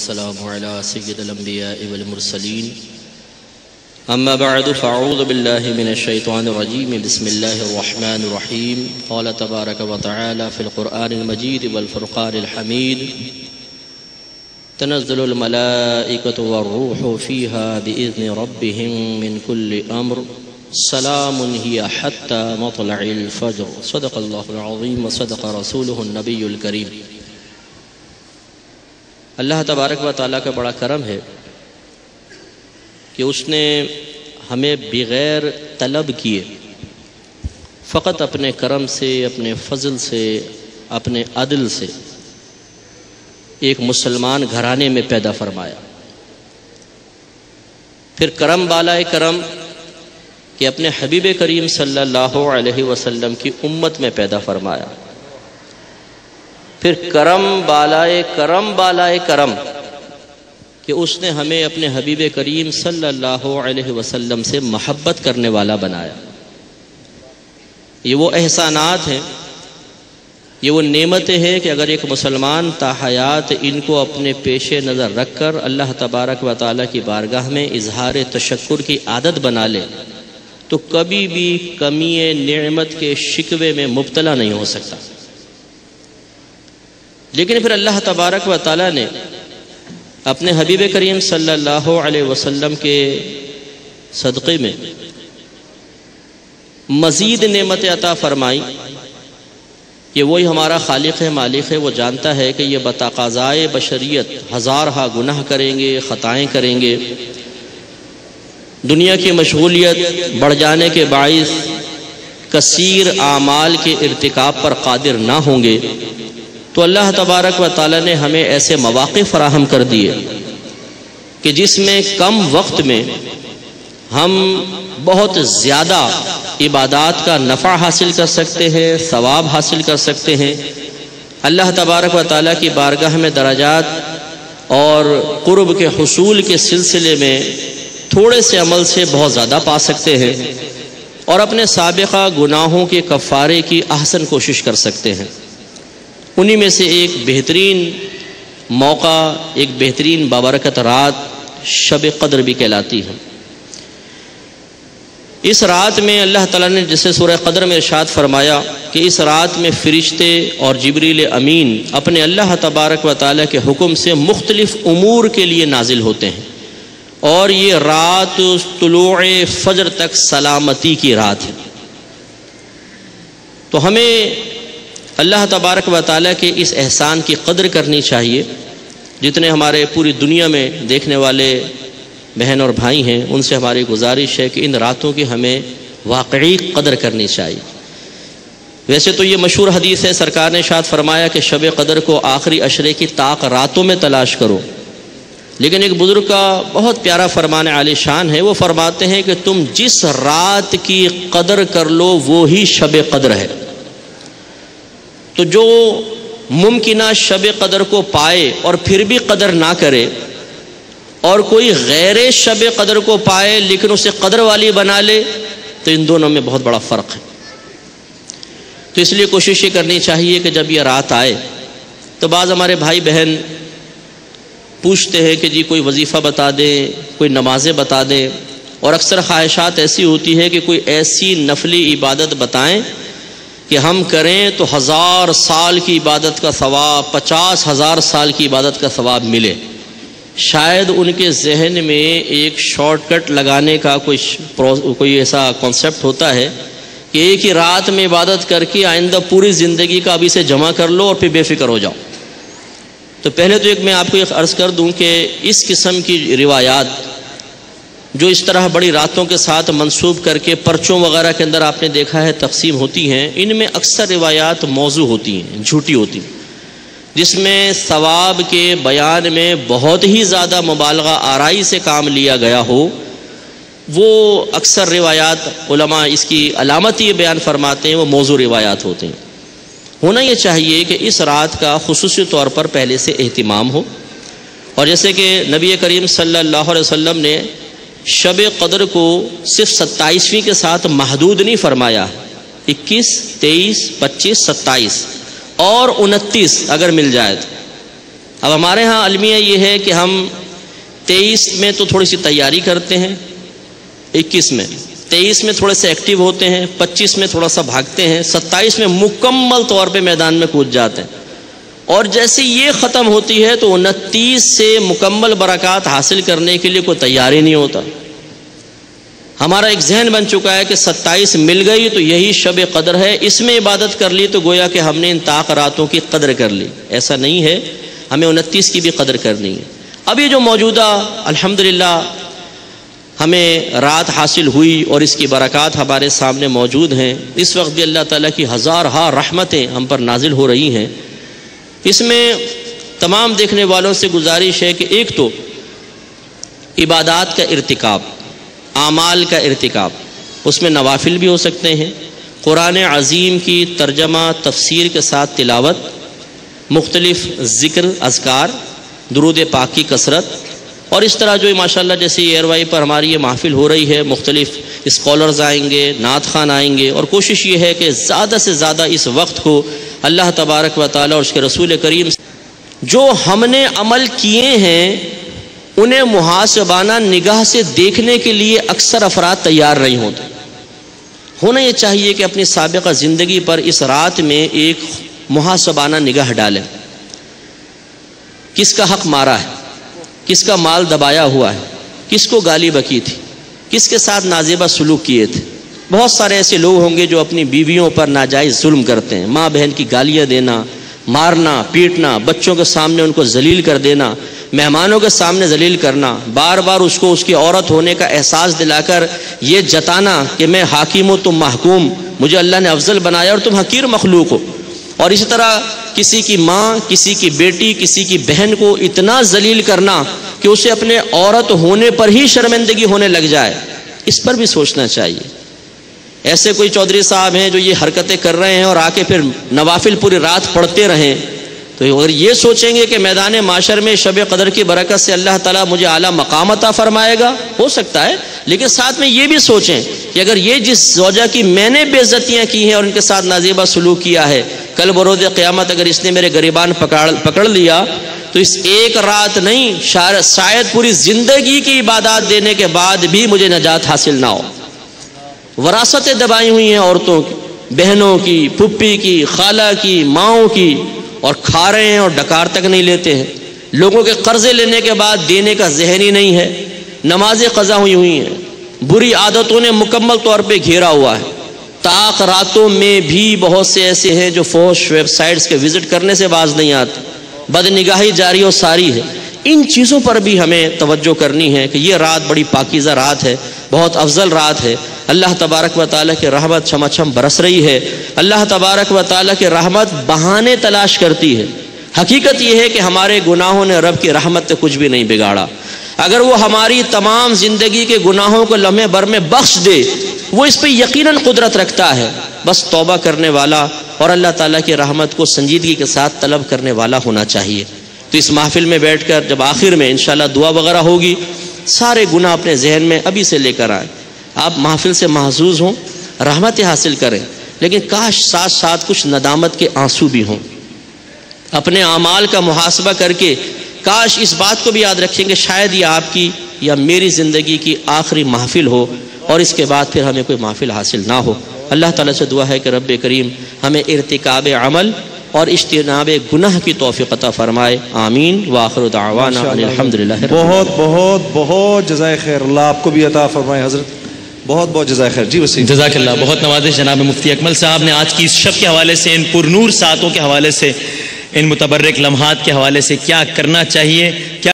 والسلام على سيد الأنبياء والمرسلين أما بعد فأعوذ بالله من الشيطان الرجيم بسم الله الرحمن الرحيم قال تبارك وتعالى في القرآن المجيد والفرقان الحميد تنزل الملائكة والروح فيها بإذن ربهم من كل أمر سلام هي حتى مطلع الفجر صدق الله العظيم وصدق رسوله النبي الكريم۔ اللہ تبارک و تعالیٰ کا بڑا کرم ہے کہ اس نے ہمیں بغیر طلب کیے فقط اپنے کرم سے، اپنے فضل سے، اپنے عدل سے ایک مسلمان گھرانے میں پیدا فرمایا۔ پھر کرم بالائے کرم کہ اپنے حبیب کریم صلی اللہ علیہ وسلم کی امت میں پیدا فرمایا۔ پھر کرم بالائے کرم کہ اس نے ہمیں اپنے حبیب کریم صلی اللہ علیہ وسلم سے محبت کرنے والا بنایا۔ یہ وہ احسانات ہیں، یہ وہ نعمتیں ہیں کہ اگر ایک مسلمان تاحیات ان کو اپنے پیش نظر رکھ کر اللہ تبارک و تعالیٰ کی بارگاہ میں اظہار تشکر کی عادت بنا لے تو کبھی بھی کمی نعمت کے شکوے میں مبتلا نہیں ہو سکتا۔ لیکن پھر اللہ تبارک و تعالیٰ نے اپنے حبیب کریم صلی اللہ علیہ وسلم کے صدقے میں مزید نعمت عطا فرمائی کہ وہی ہمارا خالق ہے، مالک ہے، وہ جانتا ہے کہ یہ بتقاضائے بشریت ہزارہا گناہ کریں گے، خطائیں کریں گے، دنیا کی مشغولیت بڑھ جانے کے باعث کثیر اعمال کے ارتکاب پر قادر نہ ہوں گے، تو اللہ تبارک و تعالیٰ نے ہمیں ایسے مواقع فراہم کر دیے کہ جس میں کم وقت میں ہم بہت زیادہ عبادات کا نفع حاصل کر سکتے ہیں، ثواب حاصل کر سکتے ہیں، اللہ تبارک و تعالیٰ کی بارگاہ میں درجات اور قرب کے حصول کے سلسلے میں تھوڑے سے عمل سے بہت زیادہ پا سکتے ہیں، اور اپنے سابقہ گناہوں کے کفارے کی احسن کوشش کر سکتے ہیں۔ انہی میں سے ایک بہترین موقع، ایک بہترین بابرکت رات شب قدر بھی کہلاتی ہے۔ اس رات میں اللہ تعالیٰ نے جسے سورہ قدر میں ارشاد فرمایا کہ اس رات میں فرشتے اور جبریل امین اپنے اللہ تبارک و تعالیٰ کے حکم سے مختلف امور کے لیے نازل ہوتے ہیں، اور یہ رات طلوع فجر تک سلامتی کی رات ہے۔ تو ہمیں اللہ تبارک و تعالیٰ کے اس احسان کی قدر کرنی چاہیے۔ جتنے ہمارے پوری دنیا میں دیکھنے والے بہن اور بھائی ہیں، ان سے ہماری گزارش ہے کہ ان راتوں کی ہمیں واقعی قدر کرنی چاہیے۔ ویسے تو یہ مشہور حدیث ہے، سرکار نے ارشاد فرمایا کہ شب قدر کو آخری عشرے کی طاق راتوں میں تلاش کرو، لیکن ایک بزرگ کا بہت پیارا فرمان عالی شان ہے، وہ فرماتے ہیں کہ تم جس رات کی قدر کر لو وہی شب قدر ہے۔ تو جو ممکنہ شب قدر کو پائے اور پھر بھی قدر نہ کرے، اور کوئی غیر شب قدر کو پائے لیکن اسے قدر والی بنا لے، تو ان دونوں میں بہت بڑا فرق ہے۔ تو اس لیے کوشش یہ کرنی چاہیے کہ جب یہ رات آئے تو بعض ہمارے بھائی بہن پوچھتے ہیں کہ جی کوئی وظیفہ بتا دیں، کوئی نمازیں بتا دیں، اور اکثر خواہشات ایسی ہوتی ہے کہ کوئی ایسی نفلی عبادت بتائیں کہ ہم کریں تو 1000 سال کی عبادت کا ثواب، 50,000 سال کی عبادت کا ثواب ملے۔ شاید ان کے ذہن میں ایک شارٹ کٹ لگانے کا کوئی ایسا کانسیپٹ ہوتا ہے کہ ایک ہی رات میں عبادت کر کے آئندہ پوری زندگی کا ابھی سے جمع کر لو اور پھر بے فکر ہو جاؤ۔ تو پہلے تو میں آپ کو ایک عرض کر دوں کہ اس قسم کی روایات جو اس طرح بڑی راتوں کے ساتھ منسوب کر کے پرچوں وغیرہ کے اندر آپ نے دیکھا ہے تقسیم ہوتی ہیں، ان میں اکثر روایات موضوع ہوتی ہیں، جھوٹی ہوتی ہیں، جس میں ثواب کے بیان میں بہت ہی زیادہ مبالغہ آرائی سے کام لیا گیا ہو، وہ اکثر روایات علماء اس کی علامت یہ بیان فرماتے ہیں وہ موضوع روایات ہوتے ہیں۔ ہونا یہ چاہیے کہ اس رات کا خصوصی طور پر پہلے سے اہتمام ہو، اور جیسے کہ نبی کریم صلی اللہ علیہ وسلم نے شب قدر کو صرف 27ویں کے ساتھ محدود نہیں فرمایا، 21، 23، 25، 27 اور 29 اگر مل جائے تو اب ہمارے ہاں المیہ یہ ہے کہ ہم 23 میں تو تھوڑی سی تیاری کرتے ہیں، 21 میں، 23 میں تھوڑے سے ایکٹیو ہوتے ہیں، 25 میں تھوڑا سا بھاگتے ہیں، 27 میں مکمل طور پہ میدان میں کود جاتے ہیں، اور جیسے یہ ختم ہوتی ہے تو 29 سے مکمل برکات حاصل کرنے کے لیے کوئی تیاری نہیں ہوتا۔ ہمارا ایک ذہن بن چکا ہے کہ 27 مل گئی تو یہی شب قدر ہے، اس میں عبادت کر لی تو گویا کہ ہم نے ان طاق راتوں کی قدر کر لی۔ ایسا نہیں ہے، ہمیں 29 کی بھی قدر کرنی ہے۔ اب یہ جو موجودہ الحمدللہ ہمیں رات حاصل ہوئی اور اس کی برکات ہمارے سامنے موجود ہیں، اس وقت بھی اللہ تعالیٰ کی ہزارہا رحمتیں ہم پر نازل ہو رہی ہیں۔ اس میں تمام دیکھنے والوں سے گزارش ہے کہ ایک تو عبادات کا ارتکاب، اعمال کا ارتکاب، اس میں نوافل بھی ہو سکتے ہیں، قرآن عظیم کی ترجمہ تفسیر کے ساتھ تلاوت، مختلف ذکر اذکار، درود پاک کی کثرت، اور اس طرح جو ماشاءاللہ جیسے ایئر وائی پر ہماری یہ محفل ہو رہی ہے، مختلف اسکالرز آئیں گے، نعت خوان آئیں گے، اور کوشش یہ ہے کہ زیادہ سے زیادہ اس وقت کو اللہ تبارک و تعالیٰ اور اس کے رسول کریم جو ہم نے عمل کیے ہیں انہیں محاسبانہ نگاہ سے دیکھنے کے لیے اکثر افراد تیار نہیں ہوتے۔ ہونا یہ چاہیے کہ اپنی سابقہ زندگی پر اس رات میں ایک محاسبانہ نگاہ ڈالیں، کس کا حق مارا ہے، کس کا مال دبایا ہوا ہے، کس کو گالی بکی تھی، کس کے ساتھ نازیبہ سلوک کیے تھے۔ بہت سارے ایسے لوگ ہوں گے جو اپنی بیویوں پر ناجائز ظلم کرتے ہیں، ماں بہن کی گالیاں دینا، مارنا پیٹنا، بچوں کے سامنے ان کو ذلیل کر دینا، مہمانوں کے سامنے ذلیل کرنا، بار بار اس کو اس کی عورت ہونے کا احساس دلا کر یہ جتانا کہ میں حاکم ہوں تم محکوم، مجھے اللہ نے افضل بنایا اور تم حقیر مخلوق ہو۔ اور اسی طرح کسی کی ماں، کسی کی بیٹی، کسی کی بہن کو اتنا ذلیل کرنا کہ اسے اپنے عورت ہونے پر ہی شرمندگی ہونے لگ جائے، اس پر بھی سوچنا چاہیے۔ ایسے کوئی چودھری صاحب ہیں جو یہ حرکتیں کر رہے ہیں اور آ کے پھر نوافل پوری رات پڑھتے رہیں، تو اگر یہ سوچیں گے کہ میدان معاشر میں شب قدر کی برکت سے اللہ تعالیٰ مجھے اعلیٰ مقام عطا فرمائے گا، ہو سکتا ہے، لیکن ساتھ میں یہ بھی سوچیں کہ اگر یہ جس زوجہ کی میں نے بے عزتیاں کی ہیں اور ان کے ساتھ نازیبہ سلوک کیا ہے، کل بروز قیامت اگر اس نے میرے گریبان پکڑ لیا تو اس ایک رات نہیں، شاید پوری زندگی کی عبادات دینے کے بعد بھی مجھے نجات حاصل نہ ہو۔ وراثتیں دبائی ہوئی ہیں عورتوں کی، بہنوں کی، پھپھی کی، خالہ کی، ماؤں کی، اور کھا رہے ہیں اور ڈکار تک نہیں لیتے ہیں۔ لوگوں کے قرضے لینے کے بعد دینے کا ذہن ہی نہیں ہے، نمازیں قضا ہوئی ہیں، بری عادتوں نے مکمل طور پہ گھیرا ہوا ہے۔ طاق راتوں میں بھی بہت سے ایسے ہیں جو فحش ویب سائٹس کے وزٹ کرنے سے باز نہیں آتے، بد نگاہی جاری و ساری ہے۔ ان چیزوں پر بھی ہمیں توجہ کرنی ہے کہ یہ رات بڑی پاکیزہ رات ہے، بہت افضل رات ہے۔ اللہ تبارک و تعالیٰ کی رحمت چھماچھم برس رہی ہے۔ اللہ تبارک و تعالیٰ کی رحمت بہانے تلاش کرتی ہے۔ حقیقت یہ ہے کہ ہمارے گناہوں نے رب کی رحمت سے کچھ بھی نہیں بگاڑا۔ اگر وہ ہماری تمام زندگی کے گناہوں کو لمحے بھر میں بخش دے، وہ اس پہ یقیناً قدرت رکھتا ہے، بس توبہ کرنے والا اور اللہ تعالیٰ کی رحمت کو سنجیدگی کے ساتھ طلب کرنے والا ہونا چاہیے۔ تو اس محفل میں بیٹھ کر جب آخر میں انشاءاللہ دعا وغیرہ ہوگی، سارے گناہ اپنے ذہن میں ابھی سے لے کر آئیں، آپ محفل سے محظوظ ہوں، رحمتیں حاصل کریں، لیکن کاش ساتھ ساتھ کچھ ندامت کے آنسو بھی ہوں۔ اپنے اعمال کا محاسبہ کر کے کاش اس بات کو بھی یاد رکھیں کہ شاید یہ آپ کی یا میری زندگی کی آخری محفل ہو اور اس کے بعد پھر ہمیں کوئی محفل حاصل نہ ہو۔ اللہ تعالیٰ سے دعا ہے کہ رب کریم ہمیں ارتکاب عمل اور اجتناب گناہ کی توفیق عطا فرمائے، آمین۔ وآخر دعوانا ان الحمدللہ۔ بہت بہت بہت جزائے خیر، اللہ آپ کو بھی عطا فرمائے حضرت، بہت بہت جزائے خیر۔ جی وسیم۔ جزاک اللہ، بہت نوازش جناب مفتی اکمل صاحب نے آج کی اس شب کے حوالے سے، ان پرنور ساعتوں کے حوالے سے، ان متبرک لمحات کے حوالے سے کیا کرنا چاہیے، کیا